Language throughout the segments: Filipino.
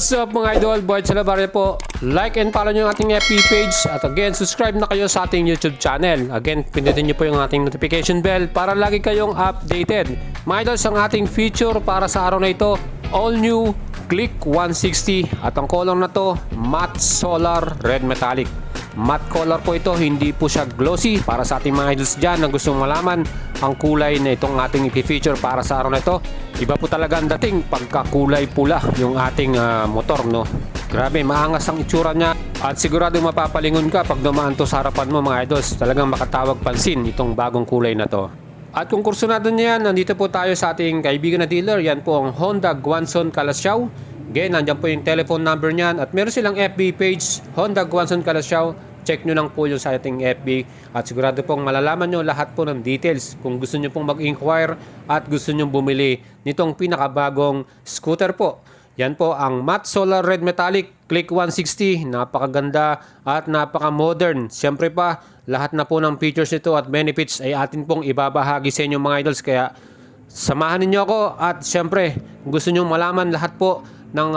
What's up mga idol? Boyd Salabarria po. Like and follow nyo yung ating FB page. At again, subscribe na kayo sa ating YouTube channel. Again, pindutin nyo po yung ating notification bell para lagi kayong updated. Mga idol, ang ating feature para sa araw na ito, all new Click 160. At ang color na to, matte solar red metallic. Matte color po ito, hindi po siya glossy. Para sa ating mga idols dyan na gustong malaman ang kulay na itong ating i-feature para sa araw na ito, iba po talaga ang dating pagkakulay pula yung ating motor, no? Grabe, maangas ang itsura niya at sigurado mapapalingon ka pag dumaan to sa harapan mo mga idols. Talagang makatawag pansin itong bagong kulay na to. At kung kursunado niya yan, nandito po tayo sa ating kaibigan na dealer. Yan po ang Honda Guangzhou Calasiao. Again, nandiyan po yung telephone number niyan at meron silang FB page, Honda Guangzhou Calasiao. Check nyo lang po yung sa ating FB at sigurado pong malalaman nyo lahat po ng details kung gusto nyo pong mag-inquire at gusto nyo bumili nitong pinakabagong scooter po. Yan po ang matte solar red metallic Click 160. Napakaganda at napaka-modern. Siyempre pa, lahat na po ng features nito at benefits ay atin pong ibabahagi sa inyo mga idols. Kaya samahan niyo ako at siyempre kung gusto nyo malaman lahat po ng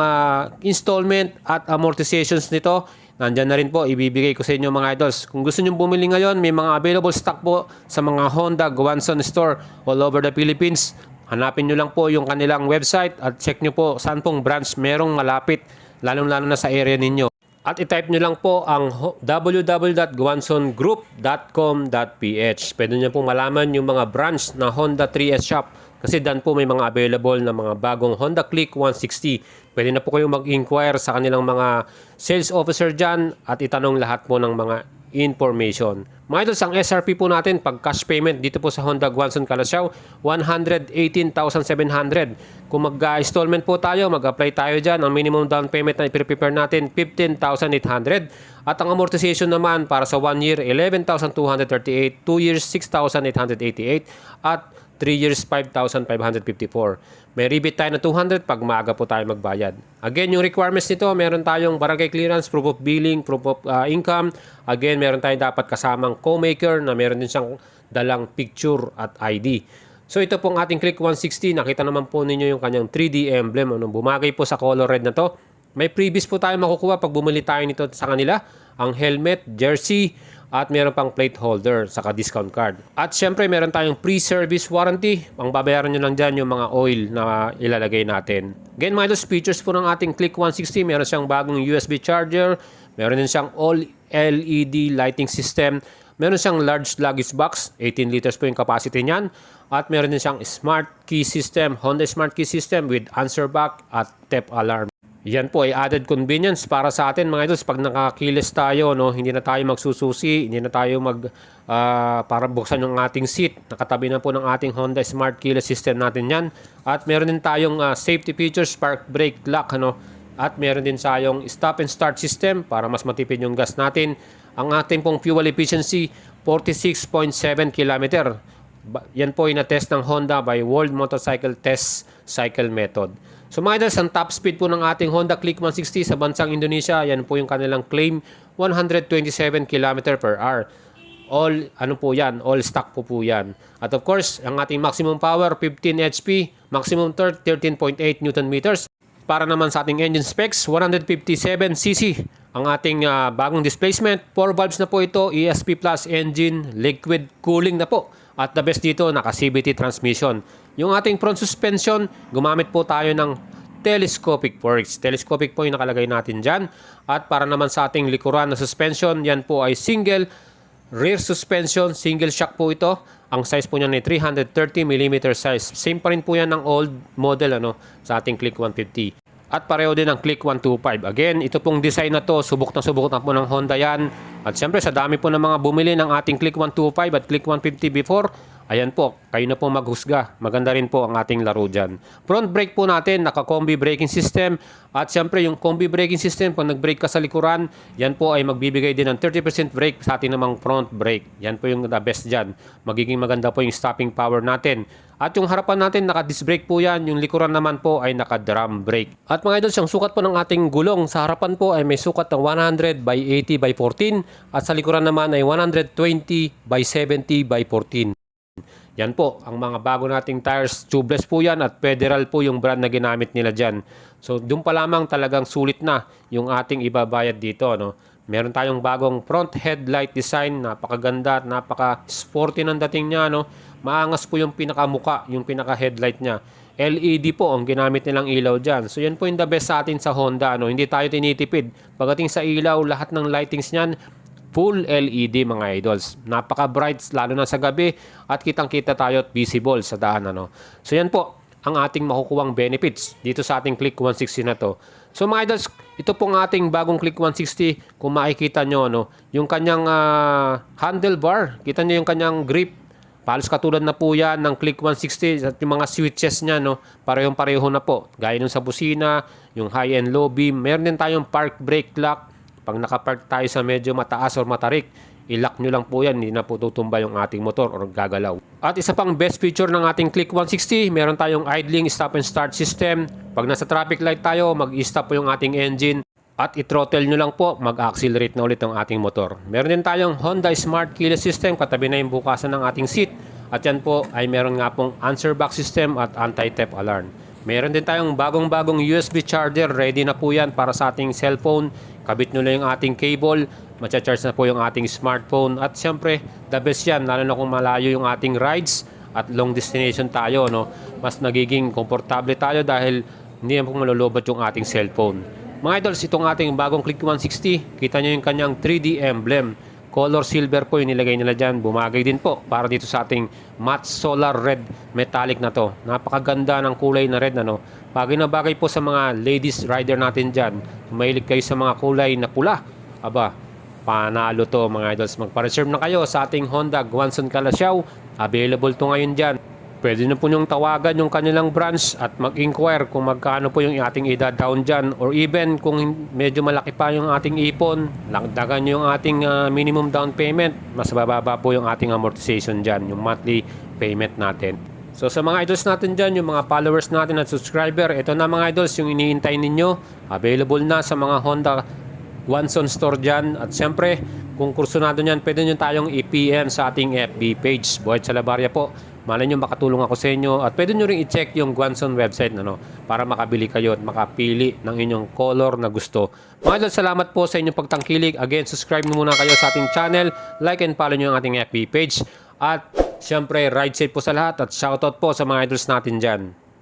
installment at amortizations nito, nandyan na rin po, ibibigay ko sa inyo mga idols. Kung gusto nyo bumili ngayon, may mga available stock po sa mga Honda Guangzhou store all over the Philippines. Hanapin nyo lang po yung kanilang website at check nyo po saan pong branch merong malapit, lalong-lalo na sa area ninyo. At i-type nyo lang po ang www.guangzhougroup.com.ph. Pwede nyo pong malaman yung mga branch na Honda 3S shop kasi dan po may mga available na mga bagong Honda Click 160. Pwede na po kayong mag-inquire sa kanilang mga sales officer dyan at itanong lahat po ng mga information. Mga idols, ang SRP po natin pag cash payment dito po sa Honda Guangzhou Calasiao, 118,700. Kung mag-installment po tayo, mag-apply tayo dyan. Ang minimum down payment na i-prepare natin, 15,800. At ang amortization naman para sa 1 year, 11,238. 2 years, 6,888. At 3 years, 5,554. May rebate tayo na 200 pag maaga po tayo magbayad. Again, yung requirements nito, meron tayong barangay clearance, proof of billing, proof of income. Again, meron tayong dapat kasamang co-maker na meron din siyang dalang picture at ID. So ito pong ating Click 160. Nakita naman po ninyo yung kanyang 3D emblem. Bumagay po sa color red na to. May previous po tayo makukuha pag bumili tayo nito sa kanila. Ang helmet, jersey, at meron pang plate holder saka discount card. At syempre meron tayong pre-service warranty. Ang babayaran nyo lang dyan yung mga oil na ilalagay natin. Again mga idols, features po ng ating Click 160. Meron siyang bagong USB charger. Meron din siyang all LED lighting system. Meron siyang large luggage box. 18 liters po yung capacity niyan. At meron din siyang smart key system. Honda smart key system with answer back at theft alarm. Yan po ay added convenience para sa atin mga idols pag nakakiles tayo, no, hindi na tayo magsususi, hindi na tayo para buksan yung ating seat. Nakatabi na po ng ating Honda Smart Keyless System natin yan. At meron din tayong safety features, park brake lock, ano. At meron din tayong stop and start system para mas matipid yung gas natin. Ang ating pong fuel efficiency 46.7 km. Yan po ay na-test ng Honda by World Motorcycle Test Cycle Method. So mga idols, ang top speed po ng ating Honda Click 160 sa bansang Indonesia, yan po yung kanilang claim, 127 km per hour. All, ano po yan, all stock po yan. At of course, ang ating maximum power, 15 HP, maximum torque, 13.8 Newton meters. Para naman sa ating engine specs, 157cc. Ang ating bagong displacement, 4 valves na po ito, ESP Plus engine, liquid cooling na po. At the best dito, naka-CVT transmission. Yung ating front suspension, gumamit po tayo ng telescopic forks. Telescopic po yung nakalagay natin dyan. At para naman sa ating likuran na suspension, yan po ay single rear suspension, single shock po ito. Ang size po niyan ay 330mm size. Same pa rin po yan ng old model sa ating Click 150. At pareho din ang Click 125. Again, ito pong design na to, subok na po ng Honda yan. At syempre, sa dami po ng mga bumili ng ating Click 125 at Click 150 before, ayan po, kayo na po maghusga. Maganda rin po ang ating laro dyan. Front brake po natin, naka-combi braking system. At syempre, yung combi braking system, pag nag-brake ka sa likuran, yan po ay magbibigay din ng 30% brake sa ating namang front brake. Yan po yung the best dyan. Magiging maganda po yung stopping power natin. At yung harapan natin, naka-disc brake po yan. Yung likuran naman po ay naka-drum brake. At mga idols, yung sukat po ng ating gulong sa harapan po ay may sukat ng 100 by 80 by 14. At sa likuran naman ay 120 by 70 by 14. Yan po, ang mga bago nating tires, tubeless po yan at Federal po yung brand na ginamit nila dyan. So doon pa lamang talagang sulit na yung ating ibabayad dito, no? Meron tayong bagong front headlight design, napakaganda at napaka-sporty ng dating niya, no? Maangas po yung pinakamuka, yung pinaka-headlight niya. LED po ang ginamit nilang ilaw dyan. So yan po yung the best sa atin sa Honda, no? Hindi tayo tinitipid. Pagdating sa ilaw, lahat ng lightings niyan, full LED mga idols. Napaka-bright lalo na sa gabi at kitang-kita tayo at visible sa daan, ano. So yan po ang ating makukuhang benefits dito sa ating Click 160 na to. So mga idols, ito pong ating bagong Click 160, kung makikita nyo, no, yung kanyang handlebar, kita nyo yung kanyang grip, palos katulad na po yan ng Click 160 at yung mga switches niya, no, parehong-pareho na po. Gaya nung sa busina, yung high and low beam, meron din tayong park brake lock. Pag nakapark tayo sa medyo mataas or matarik, i-lock nyo lang po yan, hindi na po tutumba yung ating motor or gagalaw. At isa pang best feature ng ating Click 160, meron tayong idling stop and start system. Pag nasa traffic light tayo, mag-stop po yung ating engine at i-throttle nyo lang po, mag-accelerate na ulit ang ating motor. Meron din tayong Honda Smart Keyless System, katabi na yung bukasan ng ating seat. At yan po ay meron nga pong answer back system at anti-theft alarm. Meron din tayong bagong-bagong USB charger, ready na po yan para sa ating cellphone. Kabit nyo lang yung ating cable, matcha-charge na po yung ating smartphone. At syempre, the best yan, lalo na kung malayo yung ating rides at long destination tayo, no? Mas nagiging komportable tayo dahil hindi na po malulobot yung ating cellphone. Mga idols, itong ating bagong Click 160, kita nyo yung kanyang 3D emblem. Color silver po yung nilagay nila dyan. Bumagay din po para dito sa ating matte solar red metallic na to. Napakaganda ng kulay na red, ano. Bagay na bagay po sa mga ladies rider natin dyan. Kung mahilig kayo sa mga kulay na pula, aba, panalo to mga idols. Magpa-reserve na kayo sa ating Honda Guanzon Calasiao. Available to ngayon dyan. Pwede na po nyong tawagan yung kanilang branch at mag-inquire kung magkano po yung ating ida-down dyan, or even kung medyo malaki pa yung ating ipon, lagdagan nyo yung ating minimum down payment, mas bababa po yung ating amortization dyan, yung monthly payment natin. So sa mga idols natin dyan, yung mga followers natin at subscriber, ito na mga idols yung iniintay ninyo. Available na sa mga Honda Guanzon store dyan. At siyempre, kung kursunado nyan, pwede nyo tayong i-PM sa ating FB page, Boyd Salabarria po. Malay nyo makatulong ako sa inyo, at pwede nyo rin i-check yung Guanzon website, ano, para makabili kayo at makapili ng inyong color na gusto. Mga idol, salamat po sa inyong pagtangkilik. Again, subscribe muna kayo sa ating channel, like and follow nyo ang ating FB page. At syempre, ride safe po sa lahat at shoutout po sa mga idols natin dyan.